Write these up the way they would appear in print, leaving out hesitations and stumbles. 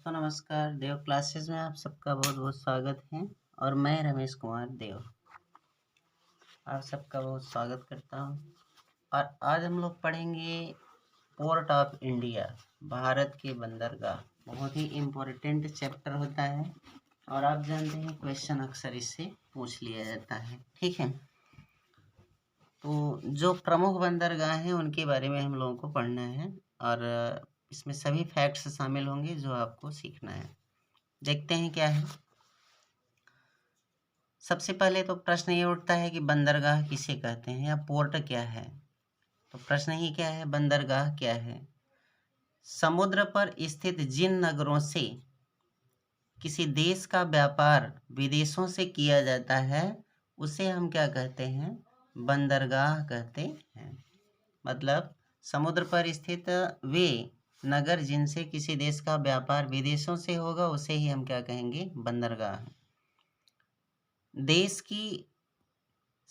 दोस्तों नमस्कार। देव क्लासेस में आप सबका बहुत बहुत स्वागत है और मैं रमेश कुमार देव आप सबका बहुत स्वागत करता हूँ। और आज हम लोग पढ़ेंगे पोर्ट ऑफ इंडिया, भारत के बंदरगाह। बहुत ही इम्पोर्टेंट चैप्टर होता है और आप जानते हैं क्वेश्चन अक्सर इससे पूछ लिया जाता है। ठीक है, तो जो प्रमुख बंदरगाह हैं उनके बारे में हम लोगों को पढ़ना है और इसमें सभी फैक्ट्स शामिल होंगे जो आपको सीखना है। देखते हैं क्या है। सबसे पहले तो प्रश्न ये उठता है कि बंदरगाह किसे कहते हैं या पोर्ट क्या है। तो प्रश्न ही क्या है, बंदरगाह क्या है? समुद्र पर स्थित जिन नगरों से किसी देश का व्यापार विदेशों से किया जाता है उसे हम क्या कहते हैं? बंदरगाह कहते हैं। मतलब समुद्र पर स्थित वे नगर जिनसे किसी देश का व्यापार विदेशों से होगा उसे ही हम क्या कहेंगे? बंदरगाह। देश की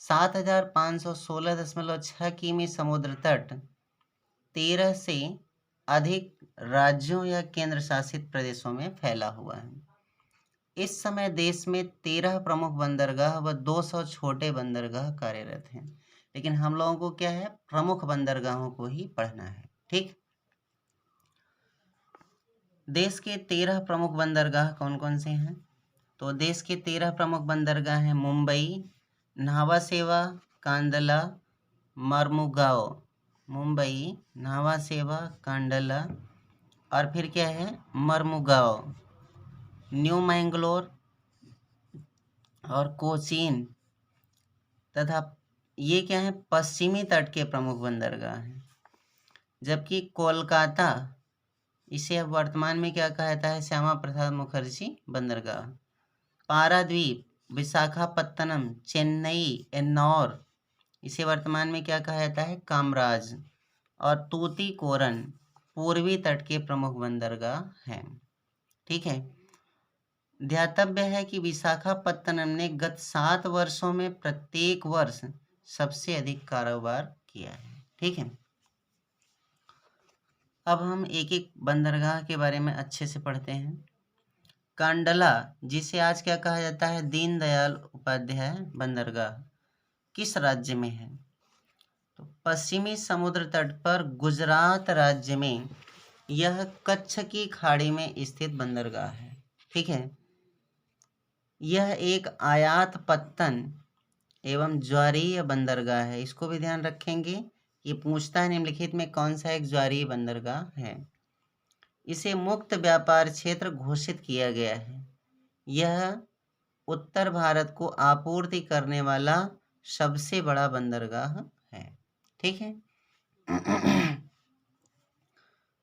7,516.6 किमी समुद्र तट 13 से अधिक राज्यों या केंद्र शासित प्रदेशों में फैला हुआ है। इस समय देश में 13 प्रमुख बंदरगाह व 200 छोटे बंदरगाह कार्यरत हैं। लेकिन हम लोगों को क्या है, प्रमुख बंदरगाहों को ही पढ़ना है। ठीक, देश के 13 प्रमुख बंदरगाह कौन कौन से हैं? तो देश के 13 प्रमुख बंदरगाह हैं मुंबई, न्हावा सेवा, कांडला, मर्मुगांव। मुंबई, न्हावा सेवा, कांडला और फिर क्या है, मर्मुगांव, न्यू मैंगलोर और कोचीन तथा ये क्या है, पश्चिमी तट के प्रमुख बंदरगाह हैं। जबकि कोलकाता, इसे अब वर्तमान में क्या कहा जाता है? श्यामा प्रसाद मुखर्जी बंदरगाह। पारादीप, विशाखापत्तनम, चेन्नई, एन्नौर, इसे वर्तमान में क्या कहा जाता है? कामराज। और तूतीकोरन पूर्वी तट के प्रमुख बंदरगाह हैं। ठीक है, ध्यातव्य है कि विशाखापत्तनम ने गत 7 वर्षों में प्रत्येक वर्ष सबसे अधिक कारोबार किया है। ठीक है, अब हम एक एक बंदरगाह के बारे में अच्छे से पढ़ते हैं। कांडला, जिसे आज क्या कहा जाता है? दीनदयाल उपाध्याय बंदरगाह, किस राज्य में है? तो पश्चिमी समुद्र तट पर गुजरात राज्य में यह कच्छ की खाड़ी में स्थित बंदरगाह है। ठीक है, यह एक आयात पत्तन एवं ज्वारीय बंदरगाह है। इसको भी ध्यान रखेंगे, ये पूछता है निम्नलिखित में कौन सा एक ज्वारीय बंदरगाह है। इसे मुक्त व्यापार क्षेत्र घोषित किया गया है। यह उत्तर भारत को आपूर्ति करने वाला सबसे बड़ा बंदरगाह है। ठीक है,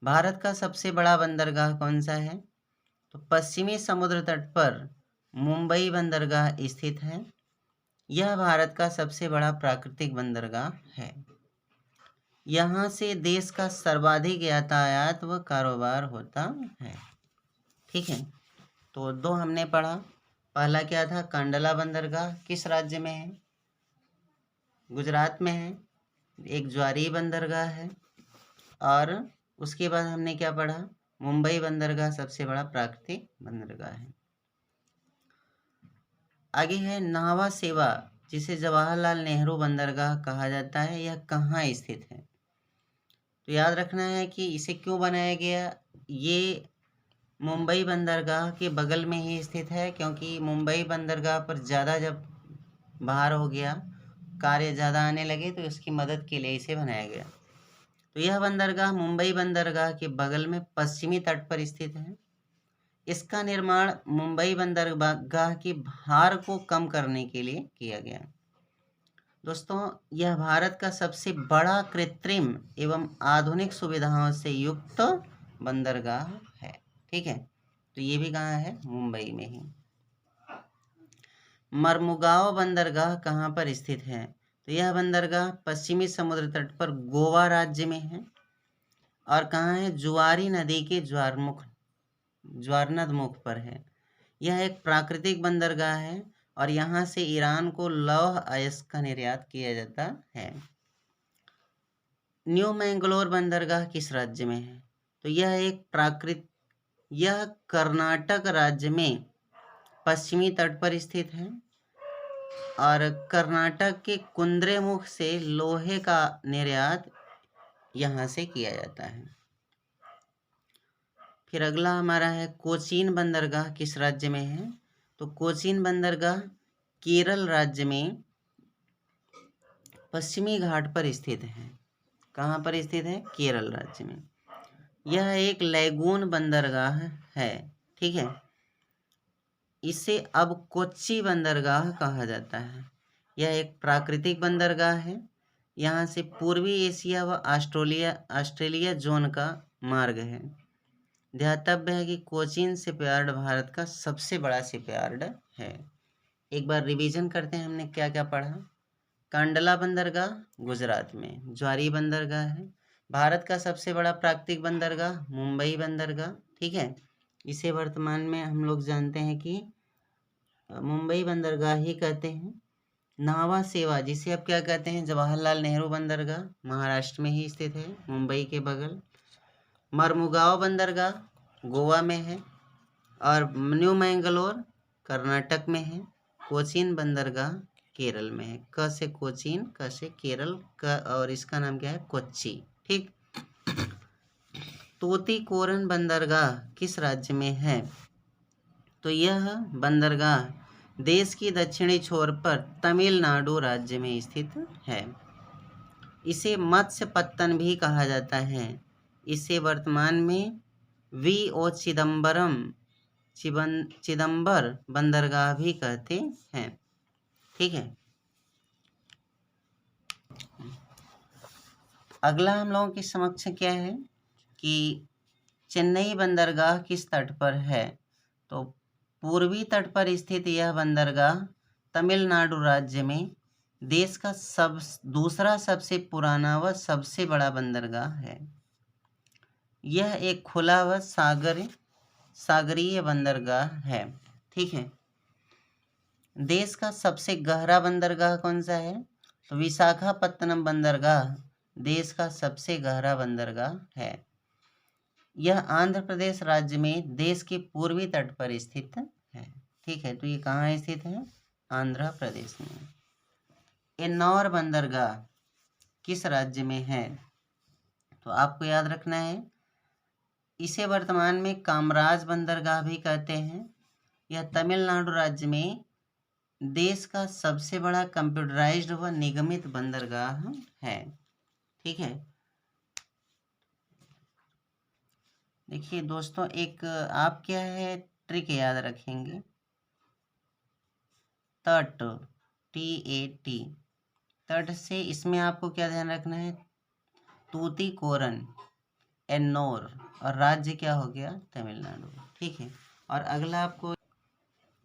भारत का सबसे बड़ा बंदरगाह कौन सा है? तो पश्चिमी समुद्र तट पर मुंबई बंदरगाह स्थित है। यह भारत का सबसे बड़ा प्राकृतिक बंदरगाह है। यहाँ से देश का सर्वाधिक यातायात व कारोबार होता है। ठीक है, तो दो हमने पढ़ा। पहला क्या था? कांडला बंदरगाह किस राज्य में है? गुजरात में है, एक ज्वारीय बंदरगाह है। और उसके बाद हमने क्या पढ़ा? मुंबई बंदरगाह सबसे बड़ा प्राकृतिक बंदरगाह है। आगे है न्हावा सेवा, जिसे जवाहरलाल नेहरू बंदरगाह कहा जाता है। यह कहाँ स्थित है? तो याद रखना है कि इसे क्यों बनाया गया। ये मुंबई बंदरगाह के बगल में ही स्थित है, क्योंकि मुंबई बंदरगाह पर ज़्यादा जब बाहर हो गया, कार्य ज़्यादा आने लगे, तो इसकी मदद के लिए इसे बनाया गया। तो यह बंदरगाह मुंबई बंदरगाह के बगल में पश्चिमी तट पर स्थित है। इसका निर्माण मुंबई बंदरगाह के भार को कम करने के लिए किया गया। दोस्तों, यह भारत का सबसे बड़ा कृत्रिम एवं आधुनिक सुविधाओं से युक्त बंदरगाह है। ठीक है, तो ये भी कहाँ है? मुंबई में ही। मर्मुगांव बंदरगाह कहाँ पर स्थित है? तो यह बंदरगाह पश्चिमी समुद्र तट पर गोवा राज्य में है। और कहाँ है? जुआरी नदी के ज्वारनद मुख पर है। यह एक प्राकृतिक बंदरगाह है और यहाँ से ईरान को लौह अयस्क का निर्यात किया जाता है। न्यू मैंगलोर बंदरगाह किस राज्य में है? तो यह एक यह कर्नाटक राज्य में पश्चिमी तट पर स्थित है और कर्नाटक के कुद्रेमुख से लोहे का निर्यात यहाँ से किया जाता है। फिर अगला हमारा है कोचीन बंदरगाह किस राज्य में है? तो कोचीन बंदरगाह केरल राज्य में पश्चिमी घाट पर स्थित है। कहाँ पर स्थित है? केरल राज्य में। यह एक लैगून बंदरगाह है, ठीक है। इसे अब कोच्चि बंदरगाह कहा जाता है। यह एक प्राकृतिक बंदरगाह है। यहाँ से पूर्वी एशिया व ऑस्ट्रेलिया जोन का मार्ग है। ध्यातव्य है कि कोचीन शिपयार्ड भारत का सबसे बड़ा शिपयार्ड है। एक बार रिवीजन करते हैं, हमने क्या क्या पढ़ा। कांडला बंदरगाह गुजरात में, ज्वारी बंदरगाह है। भारत का सबसे बड़ा प्राकृतिक बंदरगाह मुंबई बंदरगाह, ठीक है। इसे वर्तमान में हम लोग जानते हैं कि मुंबई बंदरगाह ही कहते हैं। नावा सेवा, जिसे अब क्या कहते हैं, जवाहरलाल नेहरू बंदरगाह, महाराष्ट्र में ही स्थित है, मुंबई के बगल। मर्मुगांव बंदरगाह गोवा में है और न्यू मैंगलोर कर्नाटक में है। कोचीन बंदरगाह केरल में है। क से कोचीन, क से केरल का, और इसका नाम क्या है? कोच्चि, ठीक। तूतीकोरन बंदरगाह किस राज्य में है? तो यह बंदरगाह देश की दक्षिणी छोर पर तमिलनाडु राज्य में स्थित है। इसे मत्स्यपत्तन भी कहा जाता है। इसे वर्तमान में V.O. चिदम्बर बंदरगाह भी कहते हैं, ठीक है। अगला हम लोगों के समक्ष क्या है कि चेन्नई बंदरगाह किस तट पर है? तो पूर्वी तट पर स्थित यह बंदरगाह तमिलनाडु राज्य में देश का दूसरा सबसे पुराना व सबसे बड़ा बंदरगाह है। यह एक खुला व सागरीय बंदरगाह है, ठीक है। देश का सबसे गहरा बंदरगाह कौन सा है? तो विशाखापत्तनम बंदरगाह देश का सबसे गहरा बंदरगाह है। यह आंध्र प्रदेश राज्य में देश के पूर्वी तट पर स्थित है, ठीक है। तो ये कहाँ स्थित है? आंध्र प्रदेश में। एन्नौर बंदरगाह किस राज्य में है? तो आपको याद रखना है, इसे वर्तमान में कामराज बंदरगाह भी कहते हैं। यह तमिलनाडु राज्य में देश का सबसे बड़ा कंप्यूटराइज्ड व निगमित बंदरगाह है, ठीक है। देखिए दोस्तों, एक आप क्या है ट्रिक याद रखेंगे। तट, TAT, तट से इसमें आपको क्या ध्यान रखना है? तूतीकोरन, एन्नौर, और राज्य क्या हो गया? तमिलनाडु, ठीक है। और अगला आपको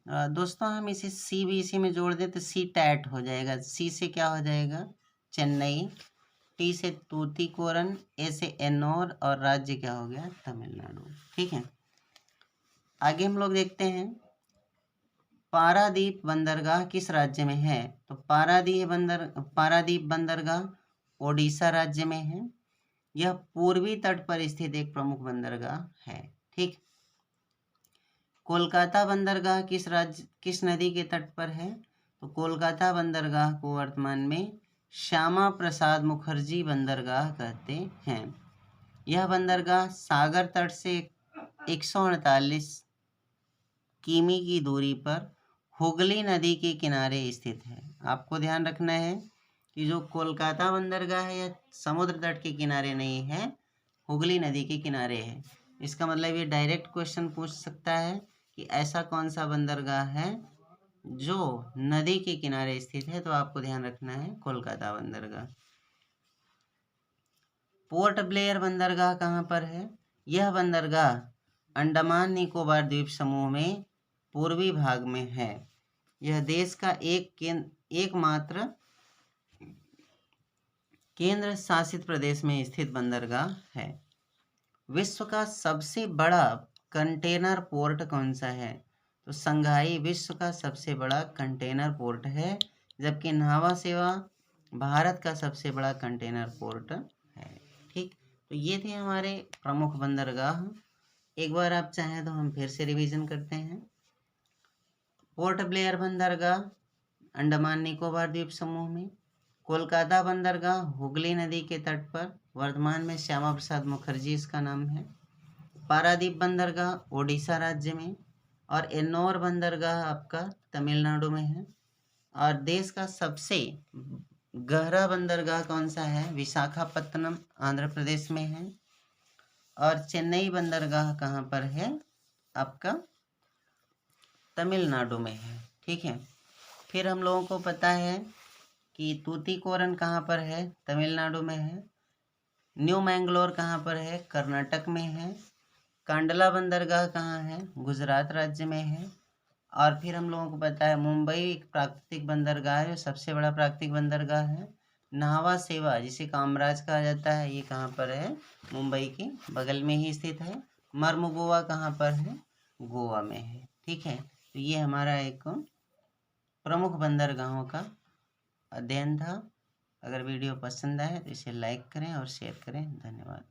दोस्तों हम इसे सी भी इसी में जोड़ दें तो सी टैट हो जाएगा। सी से क्या हो जाएगा? चेन्नई, टी से तूतीकोरन, ए से एन्नौर, और राज्य क्या हो गया? तमिलनाडु, ठीक है। आगे हम लोग देखते हैं पारादीप बंदरगाह किस राज्य में है? तो पारादीप बंदरगाह ओडिशा राज्य में है। यह पूर्वी तट पर स्थित एक प्रमुख बंदरगाह है, ठीक। कोलकाता बंदरगाह किस नदी के तट पर है? तो कोलकाता बंदरगाह को वर्तमान में श्यामा प्रसाद मुखर्जी बंदरगाह कहते हैं। यह बंदरगाह सागर तट से 148 किमी की दूरी पर हुगली नदी के किनारे स्थित है। आपको ध्यान रखना है कि जो कोलकाता बंदरगाह है यह समुद्र तट के किनारे नहीं है, हुगली नदी के किनारे है। इसका मतलब ये डायरेक्ट क्वेश्चन पूछ सकता है कि ऐसा कौन सा बंदरगाह है जो नदी के किनारे स्थित है। तो आपको ध्यान रखना है कोलकाता बंदरगाह। पोर्ट ब्लेयर बंदरगाह कहाँ पर है? यह बंदरगाह अंडमान निकोबार द्वीप समूह में पूर्वी भाग में है। यह देश का एकमात्र केंद्र शासित प्रदेश में स्थित बंदरगाह है। विश्व का सबसे बड़ा कंटेनर पोर्ट कौन सा है? तो संघाई विश्व का सबसे बड़ा कंटेनर पोर्ट है, जबकि न्हावा सेवा भारत का सबसे बड़ा कंटेनर पोर्ट है, ठीक। तो ये थे हमारे प्रमुख बंदरगाह। एक बार आप चाहें तो हम फिर से रिवीजन करते हैं। पोर्ट ब्लेयर बंदरगाह अंडमान निकोबार द्वीप समूह में। कोलकाता बंदरगाह हुगली नदी के तट पर, वर्तमान में श्यामा प्रसाद मुखर्जी इसका नाम है। पारादीप बंदरगाह उड़ीसा राज्य में, और एन्नोर बंदरगाह आपका तमिलनाडु में है। और देश का सबसे गहरा बंदरगाह कौन सा है? विशाखापत्तनम आंध्र प्रदेश में है। और चेन्नई बंदरगाह कहाँ पर है? आपका तमिलनाडु में है। ठीक है। फिर हम लोगों को पता है कि तूतीकोरन कहाँ पर है? तमिलनाडु में है। न्यू मैंगलोर कहाँ पर है? कर्नाटक में है। कांडला बंदरगाह कहाँ है? गुजरात राज्य में है। और फिर हम लोगों को पता है मुंबई एक प्राकृतिक बंदरगाह है, जो सबसे बड़ा प्राकृतिक बंदरगाह है। नाहवा सेवा जिसे कामराज कहा जाता है, ये कहाँ पर है? मुंबई के बगल में ही स्थित है। मर्मुगोवा कहाँ पर है? गोवा में है। ठीक है। तो ये हमारा एक प्रमुख बंदरगाहों का अध्ययन था। अगर वीडियो पसंद आए तो इसे लाइक करें और शेयर करें। धन्यवाद।